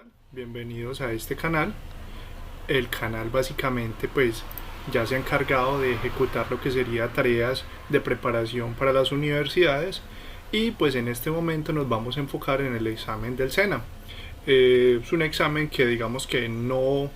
tal? Bienvenidos a este canal. El canal básicamente pues ya se ha encargado de ejecutar lo que sería tareas de preparación para las universidades y pues en este momento nos vamos a enfocar en el examen del SENA. Es un examen que digamos que no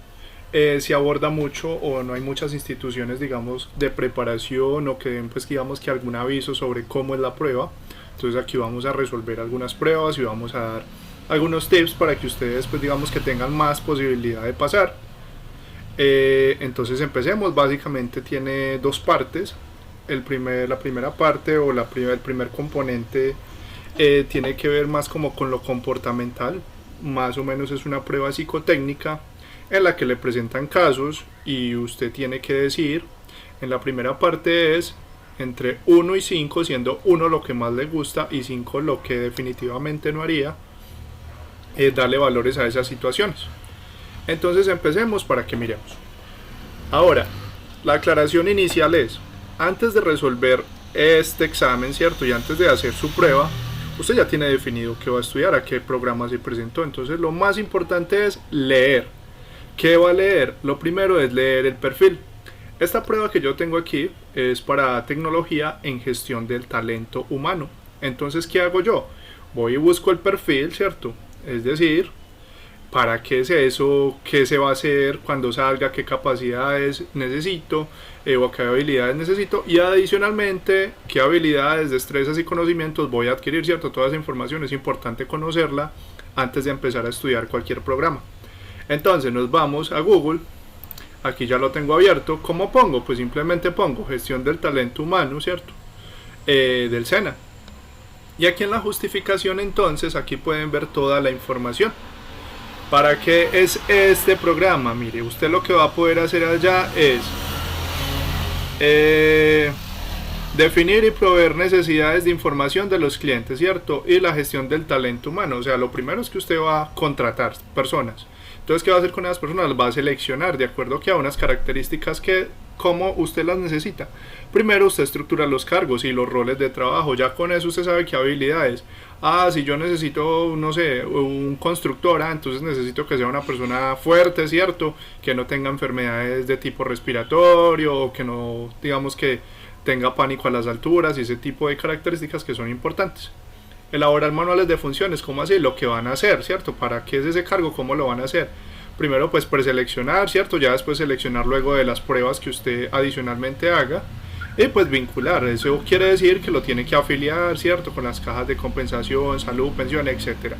se aborda mucho o no hay muchas instituciones digamos de preparación o que den pues digamos que algún aviso sobre cómo es la prueba. Entonces aquí vamos a resolver algunas pruebas y vamos a dar algunos tips para que ustedes pues digamos que tengan más posibilidad de pasar. Entonces empecemos. Básicamente tiene dos partes. La primera parte o el primer componente tiene que ver más como con lo comportamental. Más o menos es una prueba psicotécnica en la que le presentan casos y usted tiene que decir, en la primera parte es entre 1 y 5, siendo 1 lo que más le gusta y 5 lo que definitivamente no haría, darle valores a esas situaciones. Entonces empecemos para que miremos. Ahora, la aclaración inicial es, antes de resolver este examen, ¿cierto? Y antes de hacer su prueba, usted ya tiene definido qué va a estudiar, a qué programa se presentó. Entonces lo más importante es leer. ¿Qué va a leer? Lo primero es leer el perfil. Esta prueba que yo tengo aquí es para tecnología en gestión del talento humano. Entonces, ¿qué hago yo? Voy y busco el perfil, ¿cierto? Es decir, ¿para qué es eso? ¿Qué se va a hacer cuando salga? ¿Qué capacidades necesito? ¿O qué habilidades necesito? Y adicionalmente, ¿qué habilidades, destrezas y conocimientos voy a adquirir? ¿Cierto? Toda esa información es importante conocerla antes de empezar a estudiar cualquier programa. Entonces nos vamos a Google. Aquí ya lo tengo abierto. ¿Cómo pongo? Pues simplemente pongo gestión del talento humano, ¿cierto? Del SENA. Y aquí en la justificación entonces, aquí pueden ver toda la información. ¿Para qué es este programa? Mire, usted lo que va a poder hacer allá es definir y proveer necesidades de información de los clientes, ¿cierto? Y la gestión del talento humano. O sea, lo primero es que usted va a contratar personas. Entonces, ¿qué va a hacer con esas personas? Las va a seleccionar de acuerdo a unas características que como usted las necesita. Primero usted estructura los cargos y los roles de trabajo. Ya con eso usted sabe qué habilidades. Si yo necesito, no sé, un constructor, entonces necesito que sea una persona fuerte, ¿cierto? Que no tenga enfermedades de tipo respiratorio o que no, digamos que tenga pánico a las alturas y ese tipo de características que son importantes. Elaborar manuales de funciones, ¿cómo así? Lo que van a hacer, ¿cierto? ¿Para qué es ese cargo? ¿Cómo lo van a hacer? Primero pues preseleccionar, ¿cierto? Ya después seleccionar luego de las pruebas que usted adicionalmente haga. Y pues vincular, eso quiere decir que lo tiene que afiliar, ¿cierto? Con las cajas de compensación, salud, pensión, etcétera.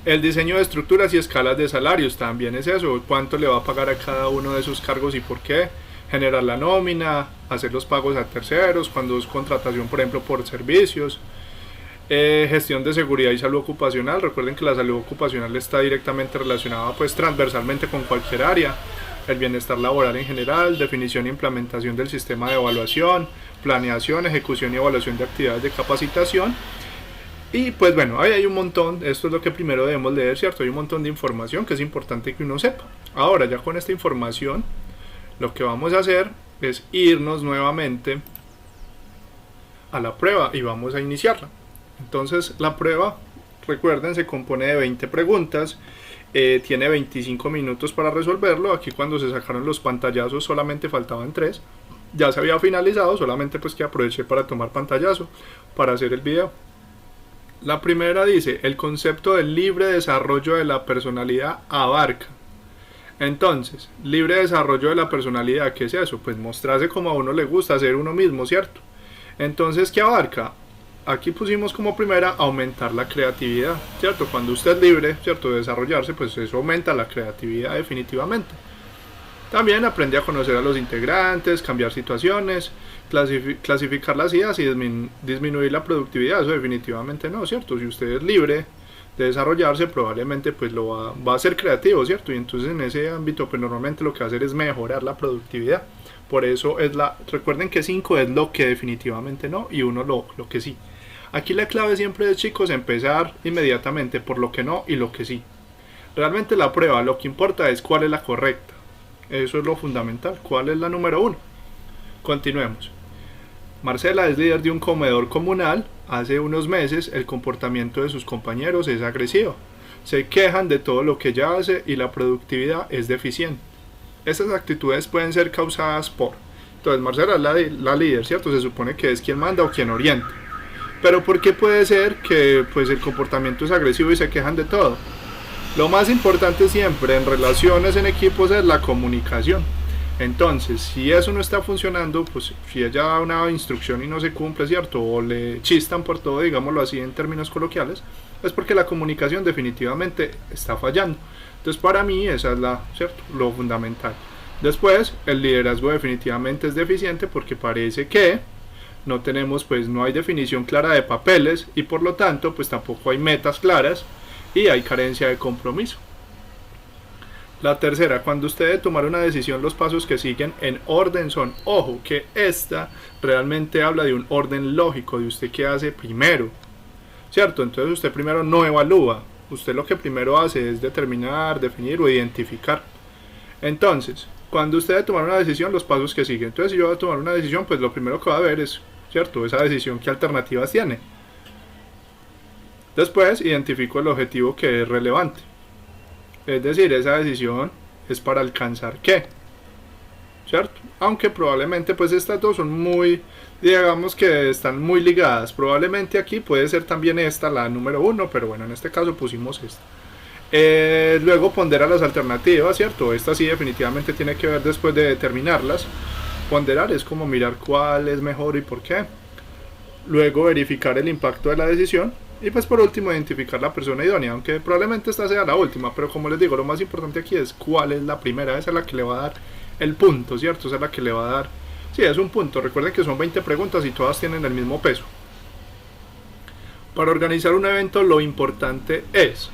El diseño de estructuras y escalas de salarios también es eso, cuánto le va a pagar a cada uno de esos cargos y por qué. Generar la nómina, hacer los pagos a terceros, cuando es contratación por ejemplo por servicios. Gestión de seguridad y salud ocupacional. Recuerden que la salud ocupacional está directamente relacionada pues transversalmente con cualquier área. El bienestar laboral en general, definición e implementación del sistema de evaluación, planeación, ejecución y evaluación de actividades de capacitación. Y pues bueno, ahí hay un montón, esto es lo que primero debemos leer, ¿cierto? Hay un montón de información que es importante que uno sepa. Ahora ya con esta información, lo que vamos a hacer es irnos nuevamente a la prueba y vamos a iniciarla. Entonces la prueba, recuerden, se compone de 20 preguntas, tiene 25 minutos para resolverlo. Aquí cuando se sacaron los pantallazos solamente faltaban 3, ya se había finalizado, solamente pues que aproveché para tomar pantallazo para hacer el video. La primera dice, el concepto del libre desarrollo de la personalidad abarca. Entonces, libre desarrollo de la personalidad, ¿qué es eso? Pues mostrarse como a uno le gusta, ser uno mismo, ¿cierto? Entonces, ¿qué abarca? Aquí pusimos como primera aumentar la creatividad, ¿cierto? Cuando usted es libre, ¿cierto? De desarrollarse, pues eso aumenta la creatividad definitivamente. También aprende a conocer a los integrantes, cambiar situaciones, clasificar las ideas y disminuir la productividad. Eso definitivamente no, ¿cierto? Si usted es libre de desarrollarse, probablemente pues va a ser creativo, ¿cierto? Y entonces en ese ámbito pues normalmente lo que va a hacer es mejorar la productividad. Por eso recuerden que 5 es lo que definitivamente no y 1 lo que sí. Aquí la clave siempre es, chicos, empezar inmediatamente por lo que no y lo que sí. Realmente la prueba, lo que importa es cuál es la correcta. Eso es lo fundamental, cuál es la número 1. Continuemos. Marcela es líder de un comedor comunal. Hace unos meses el comportamiento de sus compañeros es agresivo. se quejan de todo lo que ella hace y la productividad es deficiente. Estas actitudes pueden ser causadas por... Entonces Marcela es la líder, ¿cierto? Se supone que es quien manda o quien orienta. Pero ¿por qué puede ser que pues, el comportamiento es agresivo y se quejan de todo? Lo más importante siempre en relaciones en equipos es la comunicación. Entonces, si eso no está funcionando, pues si ella da una instrucción y no se cumple, ¿cierto? O le chistan por todo, digámoslo así en términos coloquiales, es porque la comunicación definitivamente está fallando. Entonces, para mí, esa es ¿cierto? Lo fundamental. Después, el liderazgo definitivamente es deficiente porque parece que no hay definición clara de papeles y por lo tanto, pues tampoco hay metas claras y hay carencia de compromiso. La tercera, cuando usted debe tomar una decisión, los pasos que siguen en orden son, ojo, que esta realmente habla de un orden lógico, de usted qué hace primero, ¿cierto? Entonces usted primero no evalúa, usted lo que primero hace es determinar, definir o identificar. Entonces, cuando usted debe tomar una decisión, los pasos que siguen. Entonces, si yo voy a tomar una decisión, pues lo primero que va a ver es, ¿cierto? Esa decisión, ¿qué alternativas tiene? Después, identifico el objetivo que es relevante. Es decir, esa decisión es para alcanzar qué, ¿cierto? Aunque probablemente pues estas dos son muy, digamos que están muy ligadas. Probablemente aquí puede ser también esta la número 1, pero bueno, en este caso pusimos esta. Luego ponderar las alternativas, ¿cierto? Esta sí definitivamente tiene que ver después de determinarlas. Ponderar es como mirar cuál es mejor y por qué. Luego verificar el impacto de la decisión. Y pues por último identificar la persona idónea, aunque probablemente esta sea la última, pero como les digo, lo más importante aquí es cuál es la primera, esa es la que le va a dar el punto, ¿cierto? Esa es la que le va a dar, sí, es un punto, recuerden que son 20 preguntas y todas tienen el mismo peso. Para organizar un evento lo importante es,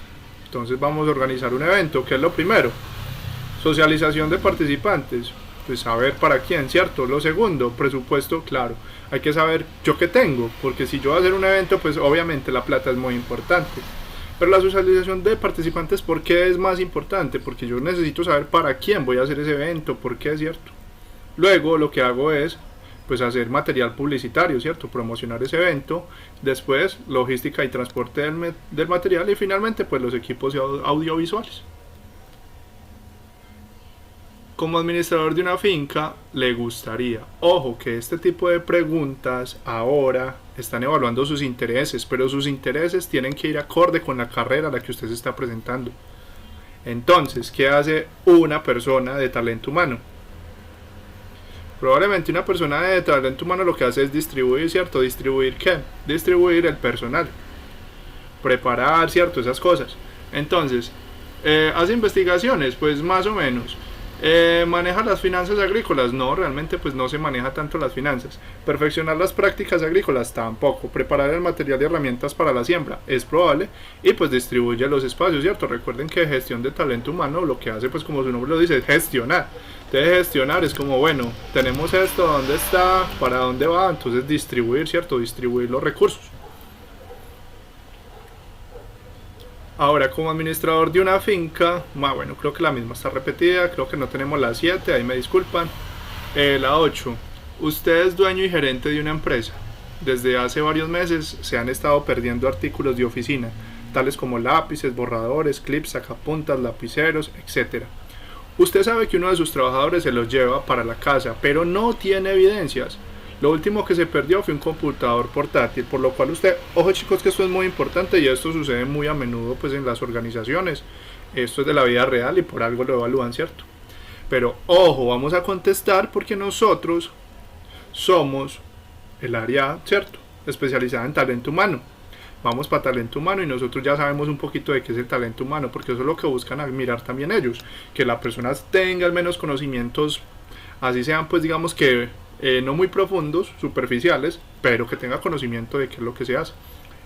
entonces vamos a organizar un evento, ¿qué es lo primero? Socialización de participantes, pues saber para quién, ¿cierto? Lo segundo, presupuesto, claro, hay que saber yo qué tengo, porque si yo voy a hacer un evento, pues obviamente la plata es muy importante. Pero la socialización de participantes, ¿por qué es más importante? Porque yo necesito saber para quién voy a hacer ese evento, por qué, ¿cierto? Luego lo que hago es, pues hacer material publicitario, ¿cierto? Promocionar ese evento, después logística y transporte del material y finalmente pues los equipos audiovisuales. Como administrador de una finca, le gustaría, ojo, que este tipo de preguntas ahora están evaluando sus intereses, pero sus intereses tienen que ir acorde con la carrera a la que usted se está presentando. Entonces, ¿qué hace una persona de talento humano? Probablemente una persona de talento humano lo que hace es distribuir, ¿cierto? ¿Distribuir qué? Distribuir el personal. Preparar, ¿cierto? Esas cosas. Entonces, ¿hace investigaciones? Pues más o menos. ¿Maneja las finanzas agrícolas? No, realmente pues no se maneja tanto las finanzas. Perfeccionar las prácticas agrícolas tampoco. Preparar el material y herramientas para la siembra es probable y pues distribuye los espacios, ¿cierto? Recuerden que gestión de talento humano lo que hace pues como su nombre lo dice es gestionar. Entonces gestionar es como bueno, tenemos esto, ¿dónde está? ¿Para dónde va? Entonces distribuir, ¿cierto? Distribuir los recursos. Ahora, como administrador de una finca, bueno, creo que la misma está repetida, creo que no tenemos la 7, ahí me disculpan. La 8, usted es dueño y gerente de una empresa. Desde hace varios meses se han estado perdiendo artículos de oficina, tales como lápices, borradores, clips, sacapuntas, lapiceros, etc. Usted sabe que uno de sus trabajadores se los lleva para la casa, pero no tiene evidencias. Lo último que se perdió fue un computador portátil, por lo cual usted, ojo chicos que esto es muy importante y esto sucede muy a menudo pues en las organizaciones, esto es de la vida real y por algo lo evalúan, ¿cierto? Pero ojo, vamos a contestar porque nosotros somos el área, ¿cierto?, especializada en talento humano. Vamos para talento humano y nosotros ya sabemos un poquito de qué es el talento humano, porque eso es lo que buscan admirar también ellos, que la persona tenga al menos conocimientos, así sean pues digamos que no muy profundos, superficiales, pero que tenga conocimiento de qué es lo que se hace.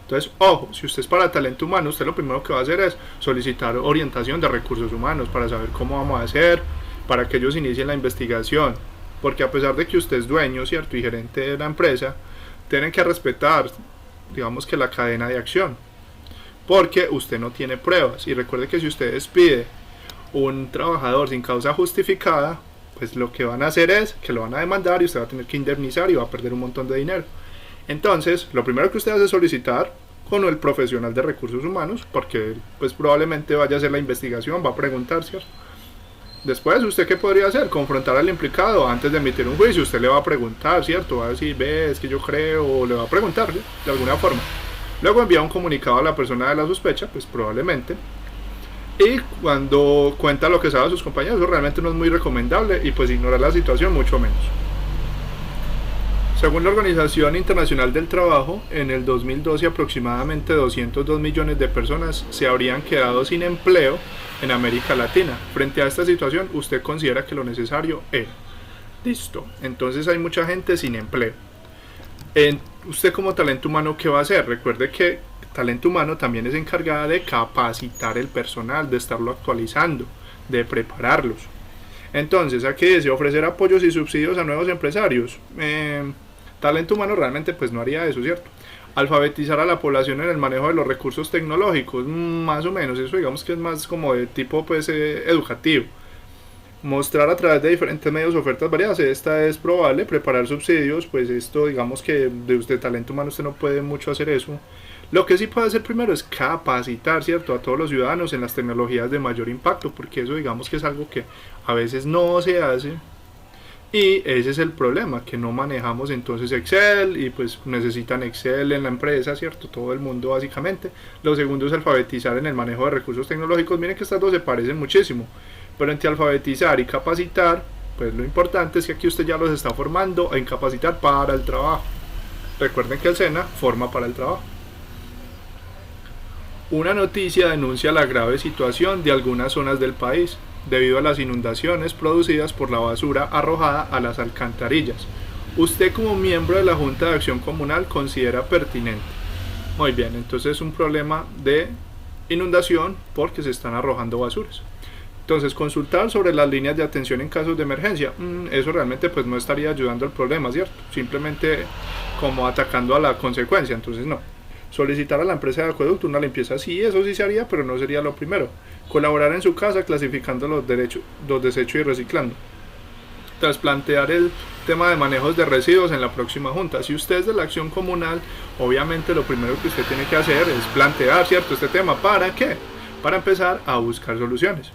Entonces, ojo, si usted es para talento humano, usted lo primero que va a hacer es solicitar orientación de recursos humanos para saber cómo vamos a hacer, para que ellos inicien la investigación, porque a pesar de que usted es dueño, ¿cierto?, y gerente de la empresa, tienen que respetar, digamos que la cadena de acción, porque usted no tiene pruebas, y recuerde que si usted despide un trabajador sin causa justificada, pues lo que van a hacer es que lo van a demandar y usted va a tener que indemnizar y va a perder un montón de dinero. Entonces, lo primero que usted hace es solicitar con el profesional de recursos humanos, porque pues probablemente vaya a hacer la investigación, va a preguntar, ¿cierto? Después, ¿usted qué podría hacer? Confrontar al implicado antes de emitir un juicio. Usted le va a preguntar, ¿cierto? Va a decir, es que yo creo, o le va a preguntar, ¿sí? De alguna forma. Luego envía un comunicado a la persona de la sospecha, pues probablemente. Y cuando cuenta lo que sabe a sus compañeros, eso realmente no es muy recomendable, y pues ignorar la situación mucho menos. Según la Organización Internacional del Trabajo, en el 2012 aproximadamente 202 millones de personas se habrían quedado sin empleo en América Latina. Frente a esta situación, ¿usted considera que lo necesario es? Listo. Entonces hay mucha gente sin empleo. Usted como talento humano, ¿qué va a hacer? Recuerde que talento humano también es encargada de capacitar el personal, de estarlo actualizando, de prepararlos. Entonces, aquí dice ofrecer apoyos y subsidios a nuevos empresarios. Talento humano realmente pues no haría eso, ¿cierto? Alfabetizar a la población en el manejo de los recursos tecnológicos, más o menos, eso digamos que es más como de tipo pues educativo. Mostrar a través de diferentes medios ofertas variadas, esta es probable. Preparar subsidios, pues esto digamos que de usted talento humano usted no puede mucho hacer eso. Lo que sí puede hacer primero es capacitar, ¿cierto?, a todos los ciudadanos en las tecnologías de mayor impacto, porque eso digamos que es algo que a veces no se hace. Y ese es el problema, que no manejamos entonces Excel, y pues necesitan Excel en la empresa, ¿cierto? Todo el mundo básicamente. Lo segundo es alfabetizar en el manejo de recursos tecnológicos. Miren que estas dos se parecen muchísimo, pero entre alfabetizar y capacitar, pues lo importante es que aquí usted ya los está formando en capacitar para el trabajo. Recuerden que el SENA forma para el trabajo. Una noticia denuncia la grave situación de algunas zonas del país debido a las inundaciones producidas por la basura arrojada a las alcantarillas. ¿Usted como miembro de la Junta de Acción Comunal considera pertinente? Muy bien, entonces es un problema de inundación porque se están arrojando basuras. Entonces, consultar sobre las líneas de atención en casos de emergencia, eso realmente pues no estaría ayudando al problema, ¿cierto? Simplemente como atacando a la consecuencia, entonces no. Solicitar a la empresa de acueducto una limpieza, sí, eso sí se haría, pero no sería lo primero. Colaborar en su casa clasificando los desechos y reciclando. Tras plantear el tema de manejos de residuos en la próxima junta. Si usted es de la acción comunal, obviamente lo primero que usted tiene que hacer es plantear, ¿cierto?, este tema. ¿Para qué? Para empezar a buscar soluciones.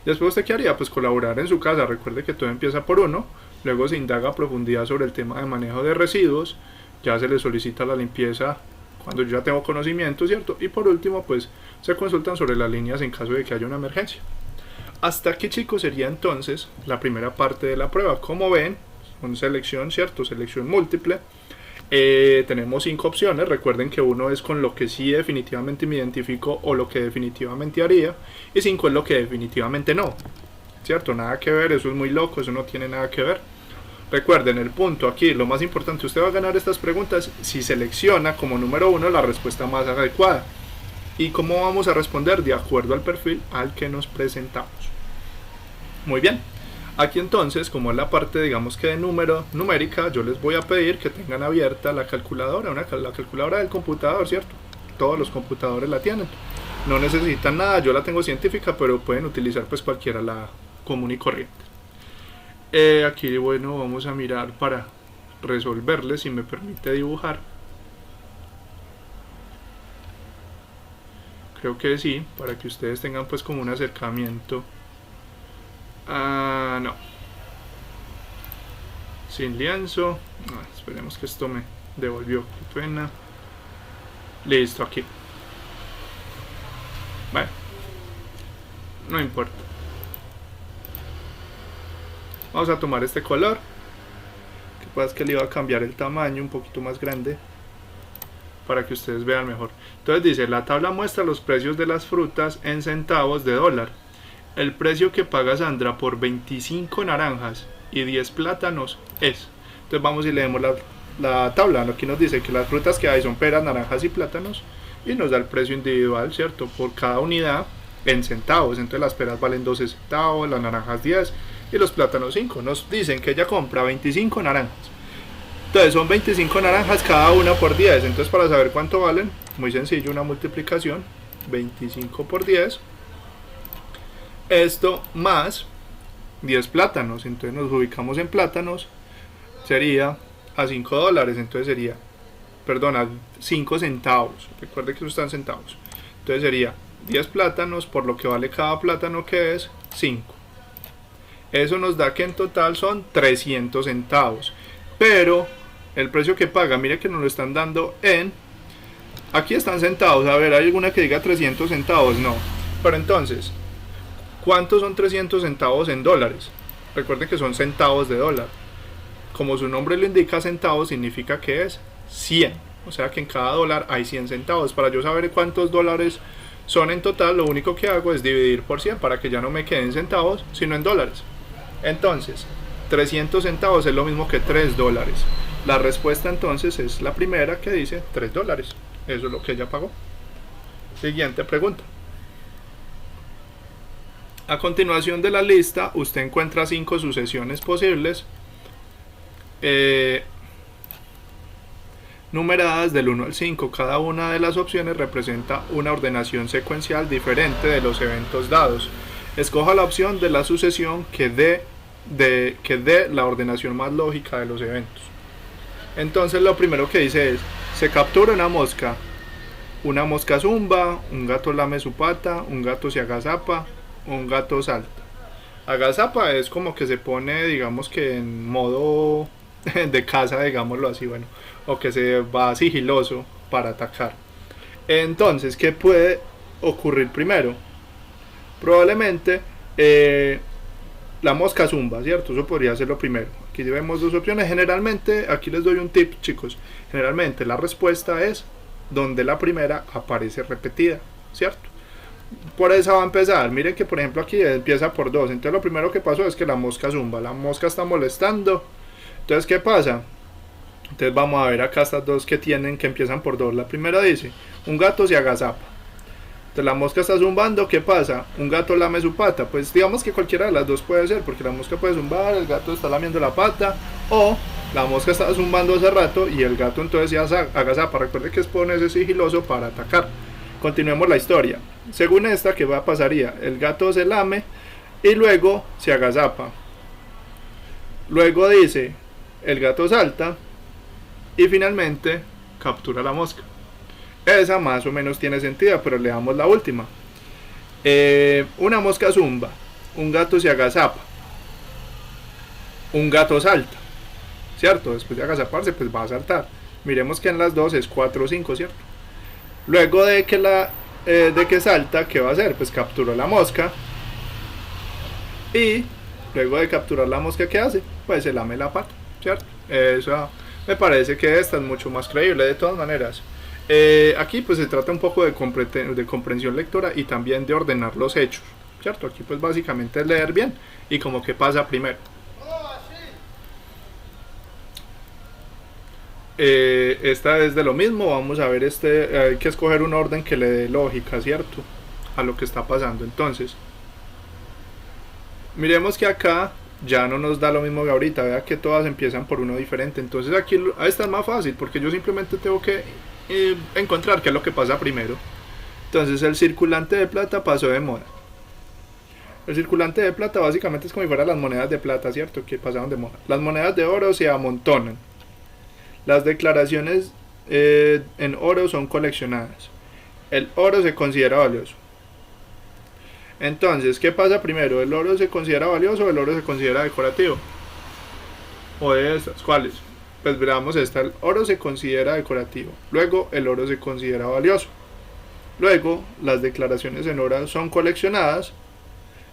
Después, ¿usted qué haría? Pues colaborar en su casa. Recuerde que todo empieza por uno. Luego se indaga a profundidad sobre el tema de manejo de residuos. Ya se le solicita la limpieza cuando yo ya tengo conocimiento, ¿cierto? Y por último, pues se consultan sobre las líneas en caso de que haya una emergencia. Hasta aquí, chicos, sería entonces la primera parte de la prueba. Como ven, con selección, ¿cierto? Selección múltiple. Tenemos 5 opciones. Recuerden que 1 es con lo que sí definitivamente me identifico o lo que definitivamente haría, y 5 es lo que definitivamente no, ¿cierto? Nada que ver, eso es muy loco, eso no tiene nada que ver. Recuerden el punto aquí, lo más importante, usted va a ganar estas preguntas si selecciona como número 1 la respuesta más adecuada. ¿Y cómo vamos a responder? De acuerdo al perfil al que nos presentamos. Muy bien, aquí entonces, como es la parte digamos que de numérica, yo les voy a pedir que tengan abierta la calculadora, la calculadora del computador, ¿cierto? Todos los computadores la tienen, no necesitan nada, yo la tengo científica, pero pueden utilizar pues cualquiera, la común y corriente. Aquí, bueno, vamos a mirar para resolverles, si me permite dibujar. Creo que sí, para que ustedes tengan pues como un acercamiento. No. Sin lienzo. Esperemos que esto me devolvió. Qué pena. Listo, aquí. Bueno. No importa. Vamos a tomar este color. Lo que pasa es que le iba a cambiar el tamaño un poquito más grande para que ustedes vean mejor. Entonces dice, la tabla muestra los precios de las frutas en centavos de dólar. El precio que paga Sandra por 25 naranjas y 10 plátanos es. Entonces vamos y leemos la tabla. Aquí nos dice que las frutas que hay son peras, naranjas y plátanos, y nos da el precio individual, ¿cierto?, por cada unidad en centavos. Entonces las peras valen 12 centavos, las naranjas 10 y los plátanos 5. Nos dicen que ella compra 25 naranjas. Entonces son 25 naranjas cada una por 10. Entonces, para saber cuánto valen, muy sencillo, una multiplicación. 25 por 10. Esto más 10 plátanos. Entonces nos ubicamos en plátanos. Sería a $5. Entonces sería perdona, 5 centavos. Recuerde que eso está en centavos. Entonces sería 10 plátanos por lo que vale cada plátano, que es 5. Eso nos da que en total son 300 centavos. Pero el precio que paga, mire que nos lo están dando en... Aquí están centavos. A ver, ¿hay alguna que diga 300 centavos? No. Pero entonces, ¿cuántos son 300 centavos en dólares? Recuerden que son centavos de dólar. Como su nombre lo indica, centavos significa que es 100. O sea que en cada dólar hay 100 centavos. Para yo saber cuántos dólares son en total, lo único que hago es dividir por 100 para que ya no me queden centavos, sino en dólares. Entonces, 300 centavos es lo mismo que 3 dólares. La respuesta entonces es la primera, que dice 3 dólares. Eso es lo que ella pagó. Siguiente pregunta. A continuación de la lista, usted encuentra 5 sucesiones posibles, numeradas del 1 al 5. Cada una de las opciones representa una ordenación secuencial diferente de los eventos dados. Escoja la opción de la sucesión que dé la ordenación más lógica de los eventos. Entonces lo primero que dice es: se captura una mosca zumba, un gato lame su pata, un gato se agazapa, un gato salta. Agazapa es como que se pone, digamos que en modo de caza, digámoslo así, bueno, o que se va sigiloso para atacar. Entonces, ¿qué puede ocurrir primero? Probablemente la mosca zumba, ¿cierto? Eso podría ser lo primero. Aquí vemos dos opciones. Generalmente, aquí les doy un tip, chicos. Generalmente la respuesta es donde la primera aparece repetida, ¿cierto? Por esa va a empezar. Miren que por ejemplo aquí empieza por 2. Entonces lo primero que pasó es que la mosca zumba. La mosca está molestando. Entonces, ¿qué pasa? Entonces vamos a ver acá estas dos que empiezan por 2. La primera dice: un gato se agazapa. Entonces la mosca está zumbando. ¿Qué pasa? Un gato lame su pata. Pues digamos que cualquiera de las dos puede ser, porque la mosca puede zumbar, el gato está lamiendo la pata, o la mosca estaba zumbando hace rato y el gato entonces se agazapa. Recuerde que es ponerse sigiloso para atacar. Continuemos la historia. Según esta, ¿qué pasaría? El gato se lame y luego se agazapa. Luego dice: el gato salta y finalmente captura la mosca. Esa más o menos tiene sentido, pero le damos la última. Una mosca zumba, un gato se agazapa, un gato salta, ¿cierto? Después de agazaparse, pues va a saltar. Miremos que en las dos es 4 o 5, ¿cierto? Luego de que salta, ¿qué va a hacer? Pues capturó la mosca. Y luego de capturar la mosca, ¿qué hace? Pues se lame la pata, ¿cierto? Eso me parece que esta es mucho más creíble. De todas maneras, aquí pues se trata un poco de comprensión lectora y también de ordenar los hechos, ¿cierto? Aquí pues básicamente es leer bien y como que pasa primero. Esta es de lo mismo. Vamos a ver, hay que escoger un orden que le dé lógica, ¿cierto?, a lo que está pasando. Entonces, miremos que acá ya no nos da lo mismo que ahorita. Vea que todas empiezan por uno diferente. Entonces aquí esta es más fácil, porque yo simplemente tengo que encontrar qué es lo que pasa primero. Entonces el circulante de plata pasó de moda. El circulante de plata básicamente es como si fueran las monedas de plata, ¿cierto?, que pasaron de moda. Las monedas de oro se amontonan. Las declaraciones en oro son coleccionadas. El oro se considera valioso. Entonces, ¿qué pasa primero? ¿El oro se considera valioso o el oro se considera decorativo? ¿O de estas? ¿Cuáles? Pues veamos esta. El oro se considera decorativo. Luego, el oro se considera valioso. Luego, las declaraciones en oro son coleccionadas.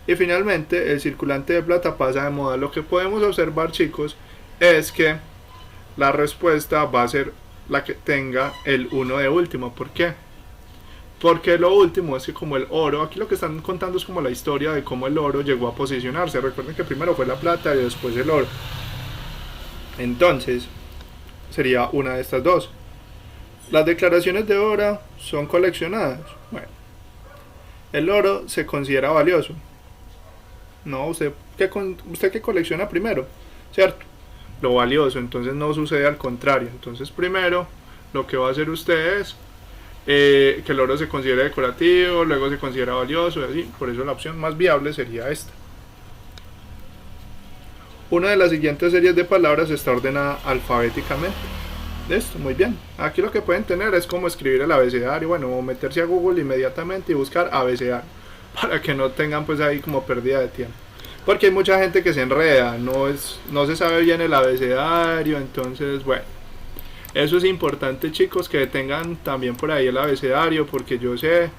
Y finalmente, el circulante de plata pasa de moda. Lo que podemos observar, chicos, es que la respuesta va a ser la que tenga el 1 de último. ¿Por qué? Porque lo último es que como el oro, aquí lo que están contando es como la historia de cómo el oro llegó a posicionarse. Recuerden que primero fue la plata y después el oro. Entonces, sería una de estas dos. Las declaraciones de oro son coleccionadas. Bueno, el oro se considera valioso. No, usted que colecciona primero, ¿cierto? Lo valioso. Entonces no sucede al contrario. Entonces primero lo que va a hacer usted es que el oro se considera decorativo, luego se considera valioso y así. Por eso la opción más viable sería esta. Una de las siguientes series de palabras está ordenada alfabéticamente. Listo, muy bien. Aquí lo que pueden tener es como escribir el abecedario, bueno, o meterse a Google inmediatamente y buscar abecedario, para que no tengan pues ahí como pérdida de tiempo. Porque hay mucha gente que se enreda, no se sabe bien el abecedario, entonces bueno. Eso es importante, chicos, que tengan también por ahí el abecedario, porque yo sé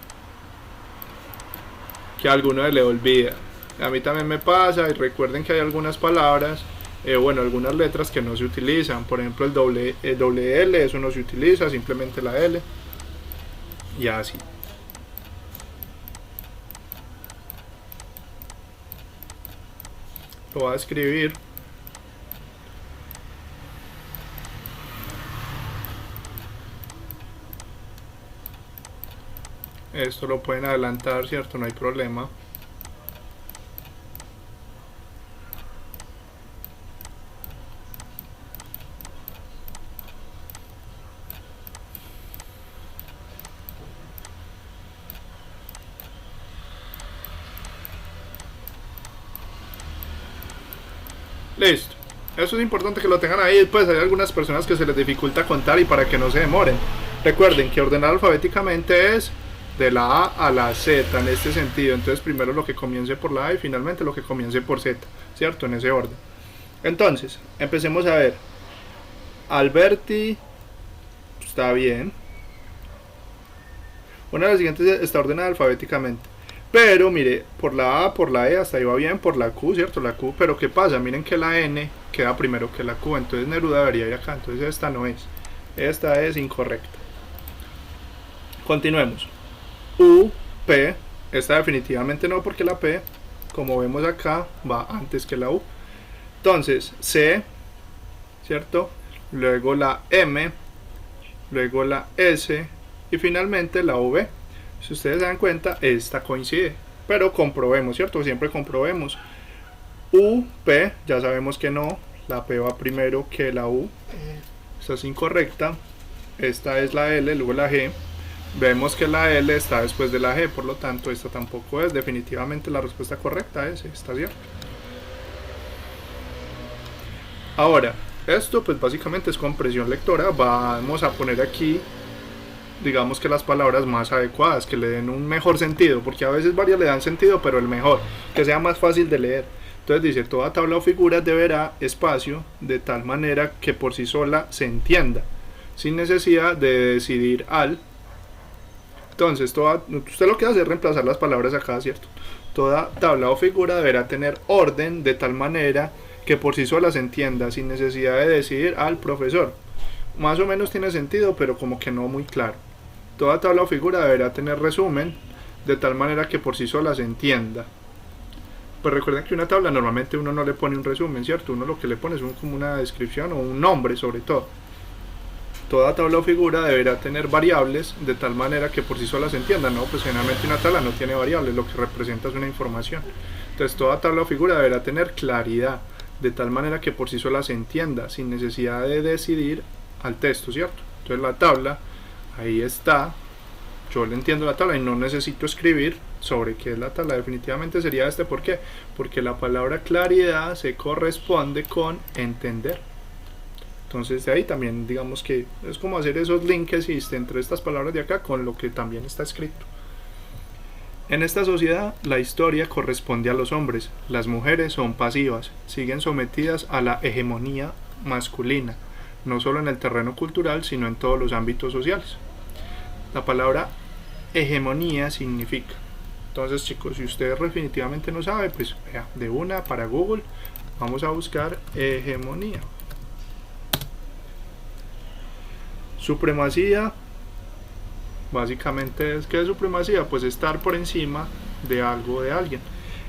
que a alguno le olvida. A mí también me pasa, y recuerden que hay algunas palabras, bueno, algunas letras que no se utilizan. Por ejemplo, el doble L, eso no se utiliza, simplemente la L. Y así. Lo voy a escribir. Esto lo pueden adelantar, ¿cierto? No hay problema. Listo. Eso es importante que lo tengan ahí. Pues hay algunas personas que se les dificulta contar y para que no se demoren. Recuerden que ordenar alfabéticamente es de la A a la Z en este sentido. Entonces primero lo que comience por la A y finalmente lo que comience por Z, ¿cierto? En ese orden. Entonces, empecemos a ver. Alberti está bien. Una de las siguientes está ordenada alfabéticamente. Pero mire, por la A, por la E, hasta ahí va bien, por la Q, ¿cierto? La Q, pero ¿qué pasa? Miren que la N queda primero que la Q, entonces Neruda debería ir acá, entonces esta no es. Esta es incorrecta. Continuemos. U, P, esta definitivamente no, porque la P, como vemos acá, va antes que la U. Entonces, C, ¿cierto? Luego la M, luego la S y finalmente la V. Si ustedes se dan cuenta, esta coincide, pero comprobemos, ¿cierto? Siempre comprobemos. U, P, ya sabemos que no, la P va primero que la U, esta es incorrecta. Esta es la L, luego la G. Vemos que la L está después de la G, por lo tanto esta tampoco es. Definitivamente la respuesta correcta es esta, ¿cierto? Ahora, esto pues básicamente es compresión lectora. Vamos a poner aquí, digamos que las palabras más adecuadas, que le den un mejor sentido, porque a veces varias le dan sentido, pero el mejor, que sea más fácil de leer. Entonces dice, toda tabla o figura deberá espacio de tal manera que por sí sola se entienda, sin necesidad de decidir al. Entonces, usted lo que hace es reemplazar las palabras acá, ¿cierto? Toda tabla o figura deberá tener orden de tal manera que por sí sola se entienda, sin necesidad de decidir al profesor. Más o menos tiene sentido, pero como que no muy claro. Toda tabla o figura deberá tener resumen de tal manera que por sí sola se entienda. Pues recuerden que una tabla normalmente uno no le pone un resumen, ¿cierto? Uno lo que le pone es como una descripción o un nombre sobre todo. Toda tabla o figura deberá tener variables de tal manera que por sí sola se entienda. No, pues generalmente una tabla no tiene variables, lo que representa es una información. Entonces toda tabla o figura deberá tener claridad de tal manera que por sí sola se entienda, sin necesidad de decidir al texto, ¿cierto? Entonces la tabla, ahí está, yo le entiendo la tabla y no necesito escribir sobre qué es la tabla. Definitivamente sería este. ¿Por qué? Porque la palabra claridad se corresponde con entender. Entonces de ahí también digamos que es como hacer esos links que existen entre estas palabras de acá con lo que también está escrito. En esta sociedad la historia corresponde a los hombres, las mujeres son pasivas, siguen sometidas a la hegemonía masculina, no solo en el terreno cultural sino en todos los ámbitos sociales. La palabra hegemonía significa, entonces chicos, si usted definitivamente no sabe, pues vea, de una para Google vamos a buscar hegemonía. Supremacía, básicamente es, ¿qué es supremacía? Pues estar por encima de algo o de alguien.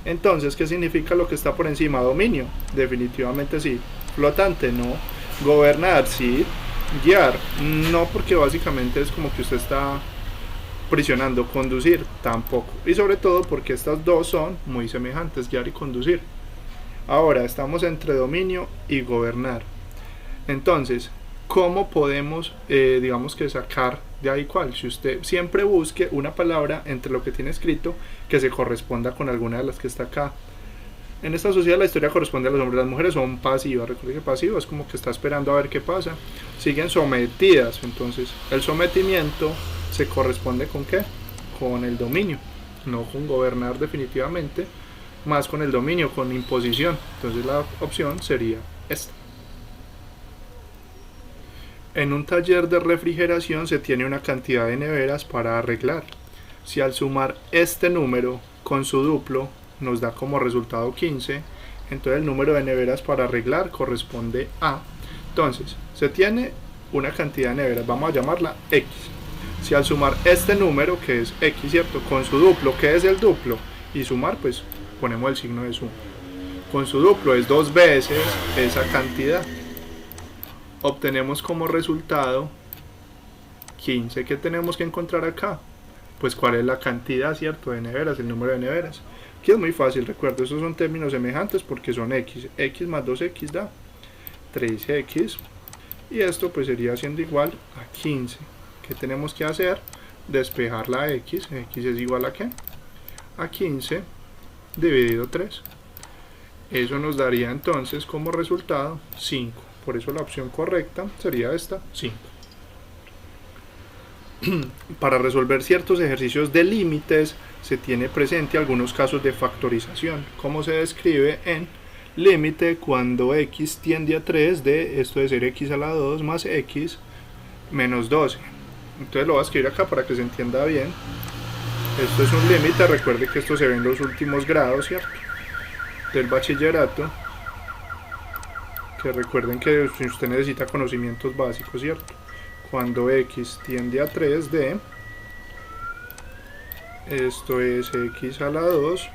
Entonces, ¿qué significa lo que está por encima? Dominio, definitivamente sí. Flotante, no. Gobernar, sí. Guiar, no, porque básicamente es como que usted está prisionando. Conducir, tampoco. Y sobre todo porque estas dos son muy semejantes, guiar y conducir. Ahora, estamos entre dominio y gobernar. Entonces, ¿cómo podemos, digamos que sacar de ahí cuál? Si usted siempre busque una palabra entre lo que tiene escrito que se corresponda con alguna de las que está acá. En esta sociedad la historia corresponde a los hombres, las mujeres son pasivas. Recuerden que pasivo es como que está esperando a ver qué pasa. Siguen sometidas, entonces el sometimiento se corresponde con ¿qué? Con el dominio, no con gobernar definitivamente, más con el dominio, con imposición. Entonces la opción sería esta. En un taller de refrigeración se tiene una cantidad de neveras para arreglar. Si al sumar este número con su duplo nos da como resultado 15, entonces el número de neveras para arreglar corresponde a... Entonces, se tiene una cantidad de neveras, vamos a llamarla X. Si al sumar este número, que es X, ¿cierto? Con su duplo, que es el duplo, y sumar, pues ponemos el signo de suma. Con su duplo es 2 veces esa cantidad. Obtenemos como resultado 15. ¿Qué tenemos que encontrar acá? Pues cuál es la cantidad, ¿cierto? De neveras, el número de neveras. Aquí es muy fácil, recuerdo, estos son términos semejantes porque son X. X más 2X da 3X. Y esto pues sería siendo igual a 15. ¿Qué tenemos que hacer? Despejar la X. X es igual a ¿qué? A 15 dividido 3. Eso nos daría entonces como resultado 5. Por eso la opción correcta sería esta, 5. Para resolver ciertos ejercicios de límites se tiene presente algunos casos de factorización, como se describe en límite cuando x tiende a 3 de esto de ser x a la 2 más x menos 12. Entonces lo voy a escribir acá para que se entienda bien. Esto es un límite, recuerde que esto se ve en los últimos grados, ¿cierto? Del bachillerato. Que recuerden que si usted necesita conocimientos básicos, ¿cierto? Cuando x tiende a 3 de esto es x a la 2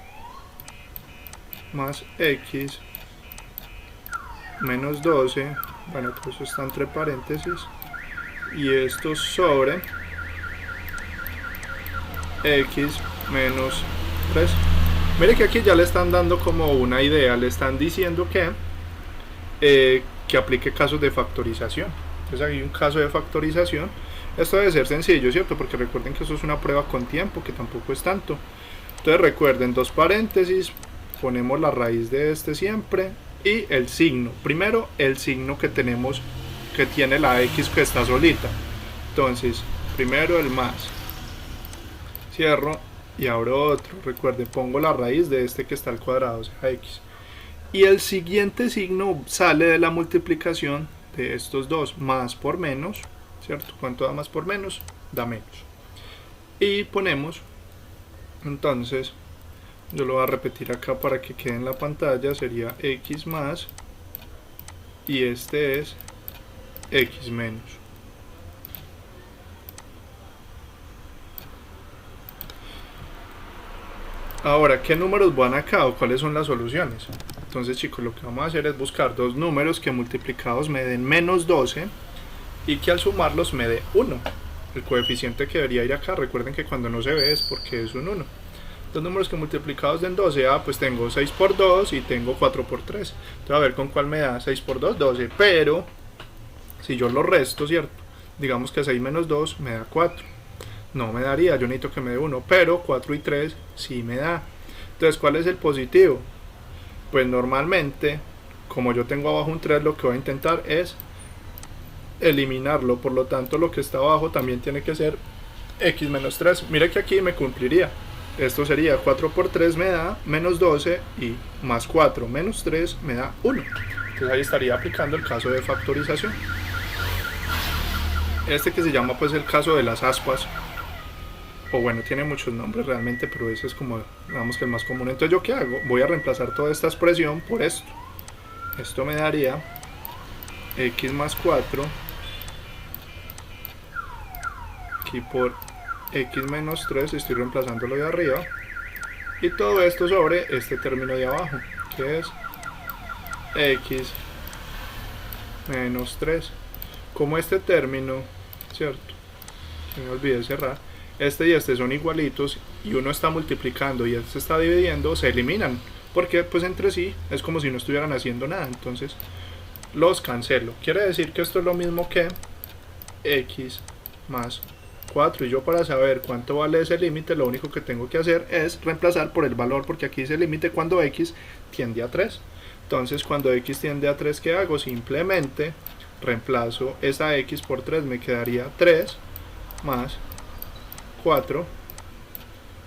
más x menos 12, bueno, pues eso está entre paréntesis, y esto sobre x menos 3. Mire que aquí ya le están dando como una idea, le están diciendo que aplique casos de factorización. Entonces hay un caso de factorización. Esto debe ser sencillo, ¿cierto? Porque recuerden que eso es una prueba con tiempo, que tampoco es tanto. Entonces recuerden, dos paréntesis, ponemos la raíz de este siempre y el signo. Primero el signo que tenemos, que tiene la x que está solita. Entonces primero el más, cierro y abro otro. Recuerden, pongo la raíz de este que está al cuadrado, o sea x. Y el siguiente signo sale de la multiplicación de estos dos, más por menos, ¿cierto? ¿Cuánto da más por menos? Da menos. Y ponemos, entonces, yo lo voy a repetir acá para que quede en la pantalla, sería x más, y este es x menos. Ahora, ¿qué números van acá o cuáles son las soluciones? Entonces, chicos, lo que vamos a hacer es buscar dos números que multiplicados me den menos 12 y que al sumarlos me dé 1. El coeficiente que debería ir acá, recuerden que cuando no se ve es porque es un 1. Dos números que multiplicados den 12, pues tengo 6 por 2 y tengo 4 por 3. Entonces, a ver con cuál me da 6 por 2, 12. Pero, si yo lo resto, ¿cierto? Digamos que 6 menos 2 me da 4. No me daría, yo necesito que me dé 1, pero 4 y 3 sí me da. Entonces, ¿cuál es el positivo? Pues normalmente, como yo tengo abajo un 3, lo que voy a intentar es eliminarlo. Por lo tanto, lo que está abajo también tiene que ser x menos 3. Mira que aquí me cumpliría. Esto sería 4 por 3 me da menos 12 y más 4 menos 3 me da 1. Entonces ahí estaría aplicando el caso de factorización. Este que se llama pues el caso de las ascuas. O bueno, tiene muchos nombres realmente, pero ese es como, digamos que el más común. Entonces, ¿yo qué hago? Voy a reemplazar toda esta expresión por esto. Esto me daría x más 4 aquí por x menos 3, estoy reemplazándolo de arriba, y todo esto sobre este término de abajo, que es x menos 3. Como este término, ¿cierto? No me olvidé cerrar. Este y este son igualitos y uno está multiplicando y este está dividiendo, se eliminan porque pues entre sí es como si no estuvieran haciendo nada, entonces los cancelo. Quiere decir que esto es lo mismo que x más 4, y yo para saber cuánto vale ese límite lo único que tengo que hacer es reemplazar por el valor, porque aquí dice límite cuando x tiende a 3. Entonces cuando x tiende a 3, ¿qué hago? Simplemente reemplazo esa x por 3, me quedaría 3 más 4,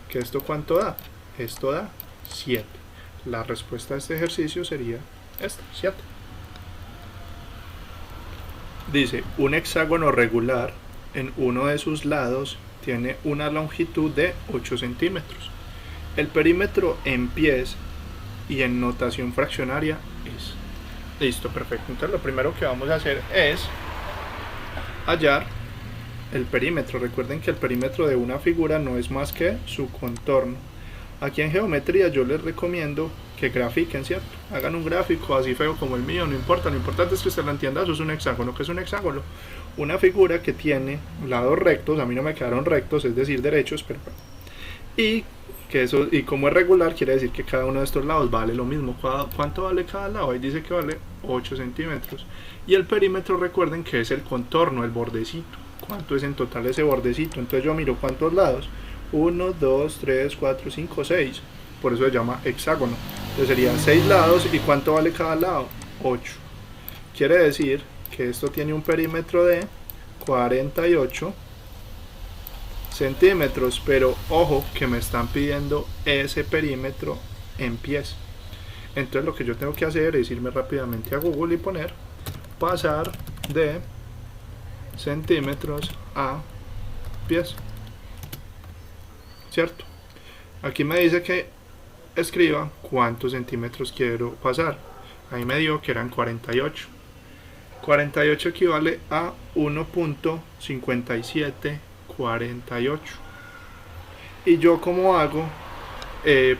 que esto ¿cuánto da? Esto da 7. La respuesta a este ejercicio sería esta, 7. Dice, un hexágono regular en uno de sus lados tiene una longitud de 8 centímetros. El perímetro en pies y en notación fraccionaria es... Listo, perfecto. Entonces lo primero que vamos a hacer es hallar el perímetro. Recuerden que el perímetro de una figura no es más que su contorno. Aquí en geometría yo les recomiendo que grafiquen, ¿cierto? Hagan un gráfico así feo como el mío, no importa, lo importante es que usted lo entienda. Eso es un hexágono. ¿Qué es un hexágono? Una figura que tiene lados rectos, a mí no me quedaron rectos, es decir, derechos, pero y que eso, y como es regular, quiere decir que cada uno de estos lados vale lo mismo. ¿Cuánto vale cada lado? Ahí dice que vale 8 centímetros. Y el perímetro, recuerden que es el contorno, el bordecito. ¿Cuánto es en total ese bordecito? Entonces yo miro cuántos lados. 1, 2, 3, 4, 5, 6. Por eso se llama hexágono. Entonces serían 6 lados. ¿Y cuánto vale cada lado? 8. Quiere decir que esto tiene un perímetro de 48 centímetros, pero ojo que me están pidiendo ese perímetro en pies. Entonces lo que yo tengo que hacer es irme rápidamente a Google y poner pasar de centímetros a pies, ¿cierto? Aquí me dice que escriba cuántos centímetros quiero pasar. Ahí me dio que eran 48. 48 equivale a 1.5748. Y yo cómo hago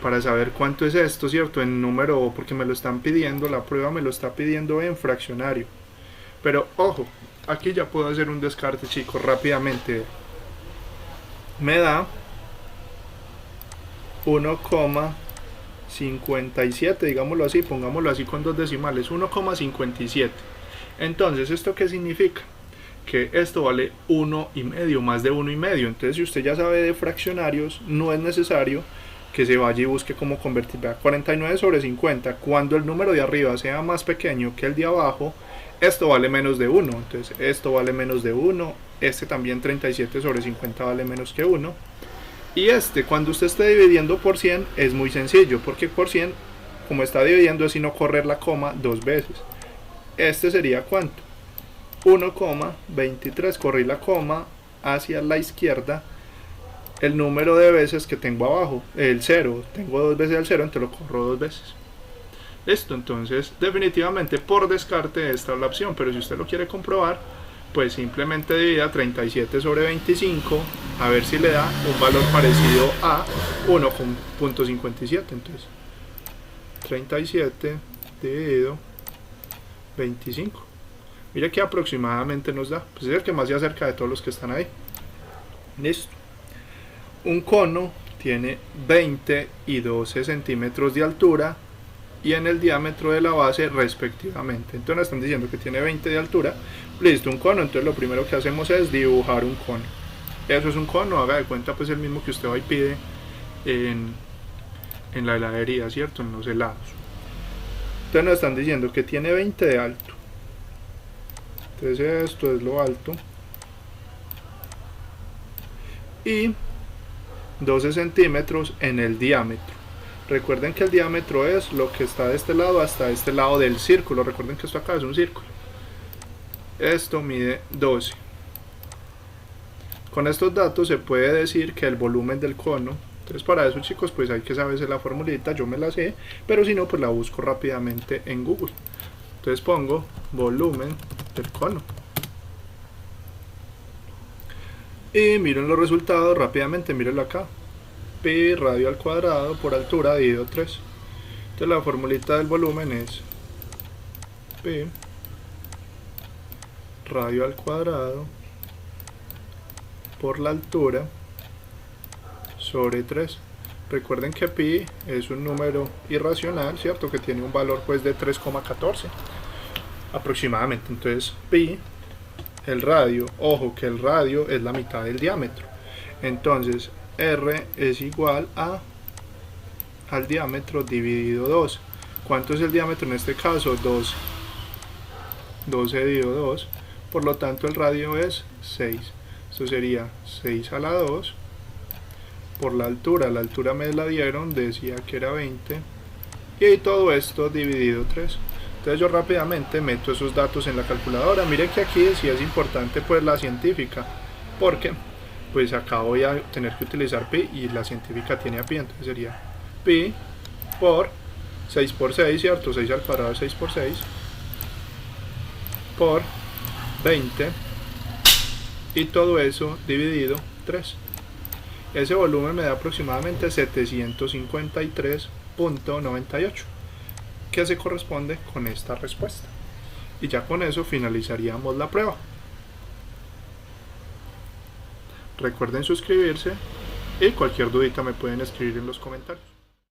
para saber cuánto es esto, ¿cierto? En número, porque me lo están pidiendo, la prueba me lo está pidiendo en fraccionario. Pero ojo, aquí ya puedo hacer un descarte, chicos, rápidamente. Me da 1,57, digámoslo así, pongámoslo así con dos decimales, 1,57. Entonces, ¿esto qué significa? Que esto vale 1,5, más de 1,5. Entonces, si usted ya sabe de fraccionarios, no es necesario que se vaya y busque cómo convertir a 49 sobre 50. Cuando el número de arriba sea más pequeño que el de abajo, esto vale menos de 1. Entonces, esto vale menos de 1. Este también, 37 sobre 50, vale menos que 1. Y cuando usted esté dividiendo por 100, es muy sencillo, porque por 100, como está dividiendo, es sino correr la coma dos veces. Sería ¿cuánto? 1,23, corrí la coma hacia la izquierda, el número de veces que tengo abajo, el 0, tengo dos veces el 0, entonces lo corro dos veces. Listo, entonces definitivamente por descarte esta es la opción, pero si usted lo quiere comprobar, pues simplemente divida 37 sobre 25, a ver si le da un valor parecido a 1,57. Entonces 37 dividido 25, mire que aproximadamente nos da, pues es el que más se acerca de todos los que están ahí. Listo. Un cono tiene 20 y 12 centímetros de altura y en el diámetro de la base respectivamente. Entonces nos están diciendo que tiene 20 de altura. Listo, un cono. Entonces lo primero que hacemos es dibujar un cono. Eso es un cono, haga de cuenta pues el mismo que usted va y pide en la heladería, ¿cierto? En los helados. Entonces nos están diciendo que tiene 20 de alto. Entonces esto es lo alto. Y 12 centímetros en el diámetro. Recuerden que el diámetro es lo que está de este lado hasta este lado del círculo. Recuerden que esto acá es un círculo. Esto mide 12. Con estos datos se puede decir que el volumen del cono, entonces para eso, chicos, pues hay que saberse la formulita, yo me la sé, pero si no, pues la busco rápidamente en Google. Entonces pongo volumen del cono y miren los resultados rápidamente, mírenlo acá. Pi radio al cuadrado por altura dividido 3. Entonces la formulita del volumen es pi radio al cuadrado por la altura sobre 3. Recuerden que pi es un número irracional, ¿cierto? Que tiene un valor pues de 3,14 aproximadamente. Entonces pi el radio. Ojo que el radio es la mitad del diámetro. Entonces R es igual al diámetro dividido 2. ¿Cuánto es el diámetro en este caso? 12. 12 dividido 2. Por lo tanto el radio es 6. Esto sería 6 a la 2. Por la altura me la dieron, decía que era 20. Y todo esto dividido 3. Entonces yo rápidamente meto esos datos en la calculadora. Miren que aquí sí es importante pues la científica, porque pues acá voy a tener que utilizar pi y la científica tiene a pi, entonces sería pi por 6 por 6, ¿cierto? 6 al cuadrado es 6 por 6 por 20 y todo eso dividido 3. Ese volumen me da aproximadamente 753.98, que se corresponde con esta respuesta. Y ya con eso finalizaríamos la prueba. Recuerden suscribirse y cualquier dudita me pueden escribir en los comentarios.